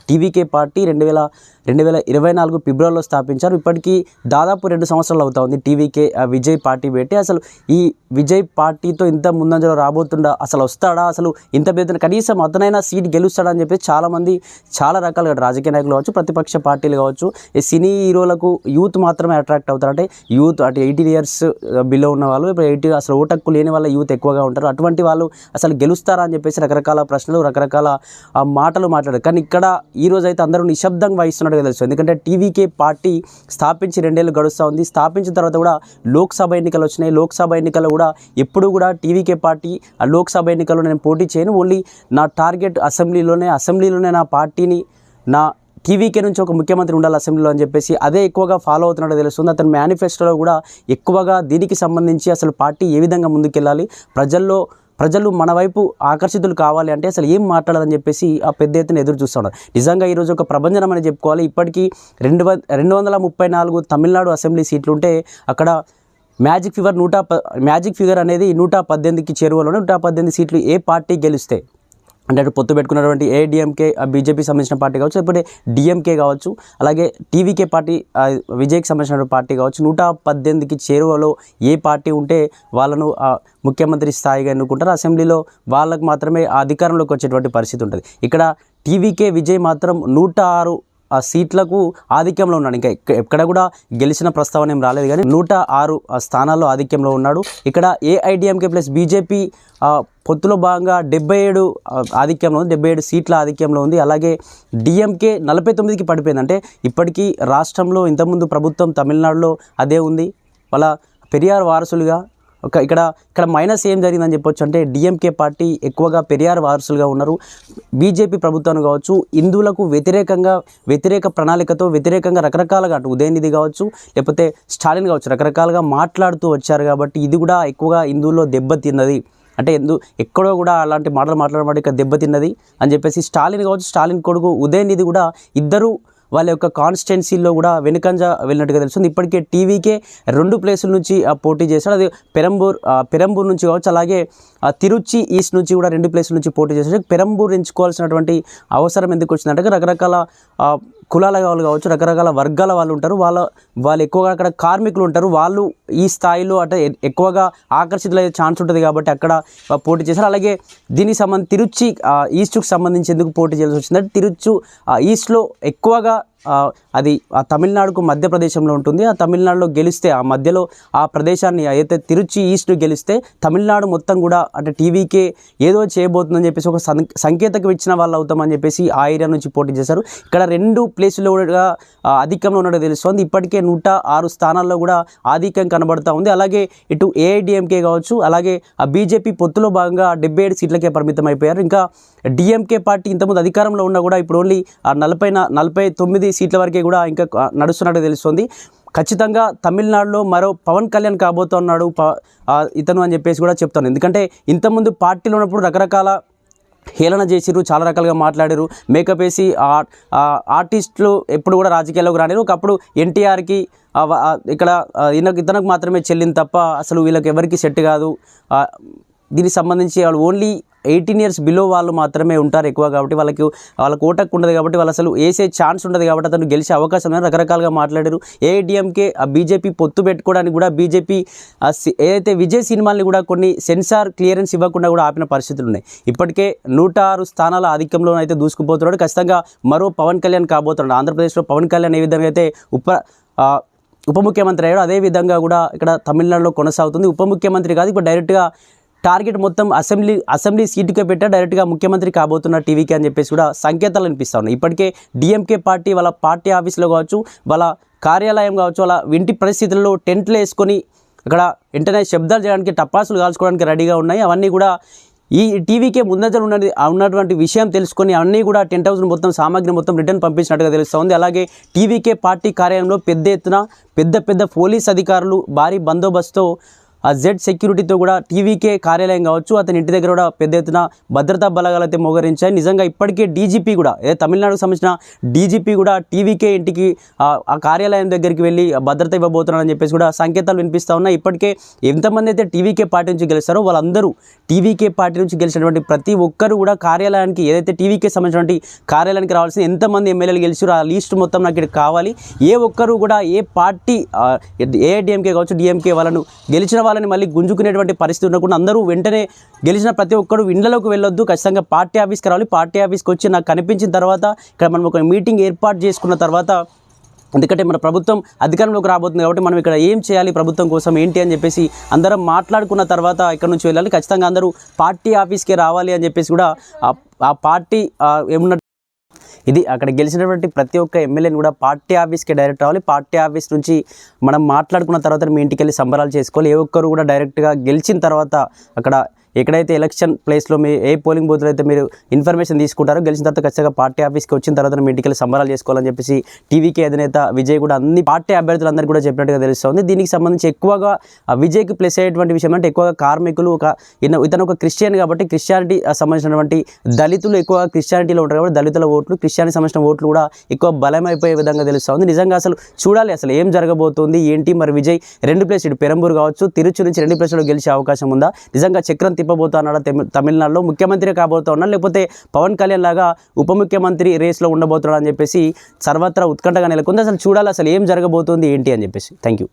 TVK party 2024 ఫిబ్రవరిలో స్థాపించారు. ఇప్పటికీ దాదాపు 2 సంవత్సరాలు అవుతా ఉంది టీవీకే విజయ్ పార్టీ పెట్టి. అసలు ఈ విజయ్ పార్టీతో ఇంత ముందంజలో రాబోతుండా, అసలు వస్తాడా, అసలు ఇంత పెద్ద కనీసం అతనైనా సీట్ గెలుస్తాడా అని చెప్పి చాలామంది చాలా రకాలుగా రాజకీయ నాయకులు కావచ్చు, ప్రతిపక్ష పార్టీలు కావచ్చు, ఈ సినీ హీరోలకు యూత్ మాత్రమే అట్రాక్ట్ అవుతారు. అంటే యూత్ అటు 18 years బిలో ఉన్న వాళ్ళు, ఇప్పుడు 80 అసలు ఓటక్కు లేని వాళ్ళ యూత్ ఎక్కువగా ఉంటారు. అటువంటి వాళ్ళు అసలు గెలుస్తారా అని చెప్పేసి రకరకాల ప్రశ్నలు, రకరకాల మాటలు మాట్లాడారు. కానీ ఇక్కడ ఈరోజు అయితే అందరూ నిశ్శబ్దంగా వహిస్తున్నట్టుగా తెలుసు. ఎందుకంటే టీవీకే పార్టీ స్థాపించి 2 ఏళ్ళు గడుస్తూ ఉంది. స్థాపించిన తర్వాత కూడా లోక్సభ ఎన్నికలు వచ్చినాయి. లోక్సభ ఎన్నికల్లో కూడా ఎప్పుడు కూడా టీవీకే పార్టీ ఆ లోక్సభ ఎన్నికల్లో నేను పోటీ చేయను, ఓన్లీ నా టార్గెట్ అసెంబ్లీలోనే నా పార్టీని, నా టీవీకే నుంచి ఒక ముఖ్యమంత్రి ఉండాలి అసెంబ్లీలో అని చెప్పేసి అదే ఎక్కువగా ఫాలో అవుతున్నట్టు తెలుస్తుంది. అతని మేనిఫెస్టోలో కూడా ఎక్కువగా దీనికి సంబంధించి అసలు పార్టీ ఏ విధంగా ముందుకెళ్ళాలి, ప్రజలు మన వైపు ఆకర్షితులు కావాలి అంటే అసలు ఏం మాట్లాడాలని చెప్పేసి ఆ పెద్ద ఎత్తున ఎదురు చూస్తున్నారు. నిజంగా ఈరోజు ఒక ప్రభంజనం అని చెప్పుకోవాలి. ఇప్పటికీ 234 తమిళనాడు అసెంబ్లీ సీట్లు ఉంటే అక్కడ మ్యాజిక్ ఫిగర్ అనేది 118కి చేరువలోనే 118 సీట్లు ఏ పార్టీ గెలిస్తే, అంటే అటు పొత్తు పెట్టుకున్నటువంటి ఏఐడిఎంకే బీజేపీ సంబంధించిన పార్టీ కావచ్చు, లేకపోతే డిఎంకే కావచ్చు, అలాగే టీవీకే పార్టీ విజయ్కి సంబంధించిన పార్టీ కావచ్చు, 118కి చేరువలో ఏ పార్టీ ఉంటే వాళ్ళను ముఖ్యమంత్రి స్థాయిగా ఎన్నుకుంటారు. అసెంబ్లీలో వాళ్ళకు మాత్రమే అధికారంలోకి వచ్చేటువంటి పరిస్థితి ఉంటుంది. ఇక్కడ టీవీకే విజయ్ మాత్రం 106 సీట్లకు ఆధిక్యంలో ఉన్నాడు. ఇంకా ఎక్కడ కూడా గెలిచిన ప్రస్తావన ఏం రాలేదు, కానీ 106 స్థానాల్లో ఆధిక్యంలో ఉన్నాడు. ఇక్కడ ఏఐడిఎంకే ప్లస్ బీజేపీ పొత్తులో భాగంగా 77 ఆధిక్యంలో ఉంది, 77 సీట్ల ఆధిక్యంలో ఉంది. అలాగే డిఎంకే 49కి పడిపోయింది. అంటే ఇప్పటికీ రాష్ట్రంలో ఇంతకుముందు ప్రభుత్వం తమిళనాడులో అదే ఉంది. వాళ్ళ పెరియార్ వారసులుగా ఇక్కడ మైనస్ ఏం జరిగిందని చెప్పొచ్చు అంటే డిఎంకే పార్టీ ఎక్కువగా పెరియార్ వారసులుగా ఉన్నారు. బీజేపీ ప్రభుత్వాన్ని కావచ్చు, హిందువులకు వ్యతిరేక ప్రణాళికతో వ్యతిరేకంగా రకరకాలుగా అటు ఉదయనిధి కావచ్చు, లేకపోతే స్టాలిన్ కావచ్చు, రకరకాలుగా మాట్లాడుతూ వచ్చారు. కాబట్టి ఇది కూడా ఎక్కువగా హిందువుల్లో దెబ్బతిన్నది. అంటే ఎక్కడో కూడా అలాంటి మాటలు మాట్లాడబడి ఇక్కడ దెబ్బతిన్నది అని చెప్పేసి స్టాలిన్ కావచ్చు, స్టాలిన్ కొడుకు ఉదయనిధి కూడా ఇద్దరు వాళ్ళ యొక్క కాన్స్టిట్యున్సీలో కూడా వెనుకంజ వెళ్ళినట్టుగా తెలుస్తుంది. ఇప్పటికే టీవీకే 2 ప్లేసుల నుంచి పోటీ చేశాడు. అది పెరంబూర్ నుంచి కావచ్చు, అలాగే తిరుచి ఈస్ట్ నుంచి కూడా 2 ప్లేసుల నుంచి పోటీ చేశాడు. పెరంబూర్ ఎంచుకోవాల్సినటువంటి అవసరం ఎందుకు వచ్చిందంటే రకరకాల కులాల వాళ్ళు కావచ్చు, రకరకాల వర్గాల వాళ్ళు ఉంటారు. వాళ్ళు ఎక్కువగా అక్కడ కార్మికులు ఉంటారు. వాళ్ళు ఈ స్థాయిలో అంటే ఎక్కువగా ఆకర్షితులయ్యే ఛాన్స్ ఉంటుంది కాబట్టి అక్కడ పోటీ చేశారు. అలాగే దీనికి సంబంధించి తిరుచి ఈస్ట్కు సంబంధించి ఎందుకు పోటీ చేయాల్సి వచ్చిందంటే తిరుచు ఈస్ట్లో ఎక్కువగా అది ఆ తమిళనాడుకు మధ్యప్రదేశంలో ఉంటుంది. ఆ తమిళనాడులో గెలిస్తే ఆ మధ్యలో ఆ ప్రదేశాన్ని అయితే తిరుచి ఈస్ట్ గెలిస్తే తమిళనాడు మొత్తం కూడా అంటే టీవీకే ఏదో చేయబోతుందని చెప్పేసి ఒక సంకేతకు ఇచ్చిన వాళ్ళు అవుతామని చెప్పేసి ఆ ఏరియా నుంచి పోటీ చేశారు. ఇక్కడ 2 ప్లేసుల్లో కూడా ఆధిక్యంలో ఉన్నట్టు తెలుస్తుంది. ఇప్పటికే 106 స్థానాల్లో కూడా ఆధిక్యం కనబడుతూ ఉంది. అలాగే ఇటు ఏఐడిఎంకే కావచ్చు, అలాగే ఆ బీజేపీ పొత్తులో భాగంగా 77 సీట్లకే పరిమితం అయిపోయారు. ఇంకా డిఎంకే పార్టీ ఇంతకుముందు అధికారంలో ఉన్నా కూడా ఇప్పుడు ఓన్లీ 49 సీట్ల వరకే కూడా ఇంకా నడుస్తున్నట్టు తెలుస్తుంది. ఖచ్చితంగా తమిళనాడులో మరో పవన్ కళ్యాణ్ కాబోతున్నాడు ఇతను అని చెప్పేసి కూడా చెప్తాను. ఎందుకంటే ఇంతకుముందు పార్టీలో ఉన్నప్పుడు రకరకాల హేళన చేసిరు, చాలా రకాలుగా మాట్లాడారు, మేకప్ వేసి ఆర్టిస్టులు ఎప్పుడు కూడా రాజకీయాల్లోకి రానిరు. ఒకప్పుడు ఎన్టీఆర్కి ఇక్కడ ఇతనికి మాత్రమే చెల్లింది తప్ప అసలు వీళ్ళకి ఎవరికి సెట్ కాదు. దీనికి సంబంధించి వాళ్ళు ఓన్లీ 18 years బిలో వాళ్ళు మాత్రమే ఉంటారు ఎక్కువ, కాబట్టి వాళ్ళకు ఓటక్కు ఉండదు, కాబట్టి వాళ్ళు అసలు వేసే ఛాన్స్ ఉండదు, కాబట్టి అతను గెలిచే అవకాశం లేదని రకరకాలుగా మాట్లాడారు. ఏఐడిఎంకే బీజేపీ పొత్తు పెట్టుకోవడానికి కూడా బీజేపీ ఏదైతే విజయ్ సినిమాల్ని కూడా కొన్ని సెన్సార్ క్లియరెన్స్ ఇవ్వకుండా కూడా ఆపిన పరిస్థితులు ఉన్నాయి. ఇప్పటికే 106 స్థానాల ఆధిక్యంలో అయితే దూసుకుపోతున్నాడు. ఖచ్చితంగా మరో పవన్ కళ్యాణ్ కాబోతున్నాడు. ఆంధ్రప్రదేశ్లో పవన్ కళ్యాణ్ ఏ విధంగా అయితే ఉప ముఖ్యమంత్రి అయ్యాడు అదే విధంగా కూడా ఇక్కడ తమిళనాడులో కొనసాగుతుంది. ఉప ముఖ్యమంత్రి కాదు, ఇప్పుడు డైరెక్ట్గా టార్గెట్ మొత్తం అసెంబ్లీ సీటుకే పెట్టా డైరెక్ట్గా ముఖ్యమంత్రి కాబోతున్న టీవీకే అని చెప్పేసి కూడా సంకేతాలు అనిపిస్తూ ఉన్నాయి. ఇప్పటికే డిఎంకే పార్టీ వాళ్ళ పార్టీ ఆఫీస్లో కావచ్చు, వాళ్ళ కార్యాలయం కావచ్చు, వాళ్ళ ఇంటి పరిస్థితుల్లో టెంట్లు వేసుకొని అక్కడ వెంటనే శబ్దాలు చేయడానికి, టపాసులు కాల్చుకోవడానికి రెడీగా ఉన్నాయి. అవన్నీ కూడా ఈ టీవీకే ముందంజలు ఉన్నటువంటి విషయం తెలుసుకొని అన్నీ కూడా 10,000 మొత్తం సామాగ్రి మొత్తం రిటర్న్ పంపించినట్టుగా తెలుస్తుంది. అలాగే టీవీకే పార్టీ కార్యాలయంలో పెద్ద ఎత్తున పెద్ద పోలీస్ అధికారులు భారీ బందోబస్తుతో జెడ్ సెక్యూరిటీతో కూడా టీవీకే కార్యాలయం కావచ్చు అతని ఇంటి దగ్గర కూడా పెద్ద ఎత్తున భద్రతా బలగాలు అయితే మోహరించాయి. నిజంగా ఇప్పటికే డీజీపీ కూడా తమిళనాడుకు సంబంధించిన డీజీపీ కూడా టీవీకే ఇంటికి ఆ కార్యాలయం దగ్గరికి వెళ్ళి భద్రత ఇవ్వబోతున్నారని చెప్పేసి కూడా సంకేతాలు వినిపిస్తూ ఉన్నాయి. ఇప్పటికే ఎంతమంది అయితే టీవీకే పార్టీ నుంచి గెలుస్తారో వాళ్ళందరూ టీవీకే పార్టీ నుంచి గెలిచినటువంటి ప్రతి ఒక్కరు కూడా కార్యాలయానికి ఏదైతే టీవీకే సంబంధించినటువంటి కార్యాలయానికి రావాల్సిన ఎంతమంది ఎమ్మెల్యేలు గెలిచారో ఆ లిస్టు మొత్తం నాకు ఇక్కడ కావాలి. ఏ ఒక్కరు కూడా ఏ పార్టీ ఏఐడిఎంకే కావచ్చు డిఎంకే వాళ్ళను గెలిచిన వాళ్ళని మళ్ళీ గుంజుకునేటువంటి పరిస్థితి ఉండకుండా అందరూ వెంటనే గెలిచిన ప్రతి ఒక్కరు ఇండ్లలోకి వెళ్ళొద్దు, ఖచ్చితంగా పార్టీ ఆఫీస్కి రావాలి. పార్టీ ఆఫీస్కి వచ్చి నాకు కనిపించిన తర్వాత ఇక్కడ మనం ఒక మీటింగ్ ఏర్పాటు చేసుకున్న తర్వాత, ఎందుకంటే మన ప్రభుత్వం అధికారంలోకి రాబోతుంది కాబట్టి మనం ఇక్కడ ఏం చేయాలి ప్రభుత్వం కోసం ఏంటి అని చెప్పేసి అందరం మాట్లాడుకున్న తర్వాత ఇక్కడ నుంచి వెళ్ళాలి. ఖచ్చితంగా అందరూ పార్టీ ఆఫీస్కే రావాలి అని చెప్పేసి కూడా ఆ పార్టీ ఏమున్న ఇది అక్కడ గెలిచినటువంటి ప్రతి ఒక్క ఎమ్మెల్యేని కూడా పార్టీ ఆఫీస్కి డైరెక్ట్ రావాలి. పార్టీ ఆఫీస్ నుంచి మనం మాట్లాడుకున్న తర్వాత మీ ఇంటికి వెళ్ళి సంబరాలు చేసుకోవాలి. ఏ ఒక్కరు కూడా డైరెక్ట్గా గెలిచిన తర్వాత అక్కడ ఎక్కడైతే ఎలక్షన్ ప్లేస్లో మీ ఏ పోలింగ్ బూత్లో అయితే మీరు ఇన్ఫర్మేషన్ తీసుకుంటారో గెలిచిన తర్వాత ఖచ్చితంగా పార్టీ ఆఫీస్కి వచ్చిన తర్వాత మీ ఇంటికి వెళ్ళి సంబరాలు చేసుకోవాలని చెప్పేసి టీవీకే అధినేత విజయ్ కూడా అన్ని పార్టీ అభ్యర్థులందరూ కూడా చెప్పినట్టుగా తెలుస్తుంది. దీనికి సంబంధించి ఎక్కువగా విజయ్కి ప్లస్ అయ్యేటువంటి విషయం అంటే ఎక్కువగా కార్మికులు ఇతను ఒక క్రిస్టియన్ కాబట్టి క్రిస్టియానిటీ సంబంధించినటువంటి దళితులు ఎక్కువగా క్రిస్టియానిటీలో ఉంటారు కాబట్టి దళితుల ఓట్లు క్రిస్టియానిటీ సంబంధించిన ఓట్లు కూడా ఎక్కువ బలమైపోయే విధంగా తెలుస్తుంది. నిజంగా అసలు చూడాలి అసలు ఏం జరగబోతుంది ఏంటి. మరి విజయ్ 2 ప్లేస్ ఇటు పెరంబూరు కావచ్చు తిరుచి నుంచి 2 ప్లేస్లో గెలిచే అవకాశం ఉందా, నిజంగా చక్రం తిప్పబోతున్నాడా తమిళనాడులో, ముఖ్యమంత్రి కాబోతున్నా లేకపోతే పవన్ కళ్యాణ్ లాగా ఉప ముఖ్యమంత్రి రేస్లో ఉండబోతున్నాడా అని చెప్పేసి సర్వత్రా ఉత్కంఠగా నెలకొంది. అసలు చూడాలి అసలు ఏం జరగబోతుంది ఏంటి అని చెప్పేసి. Thank you.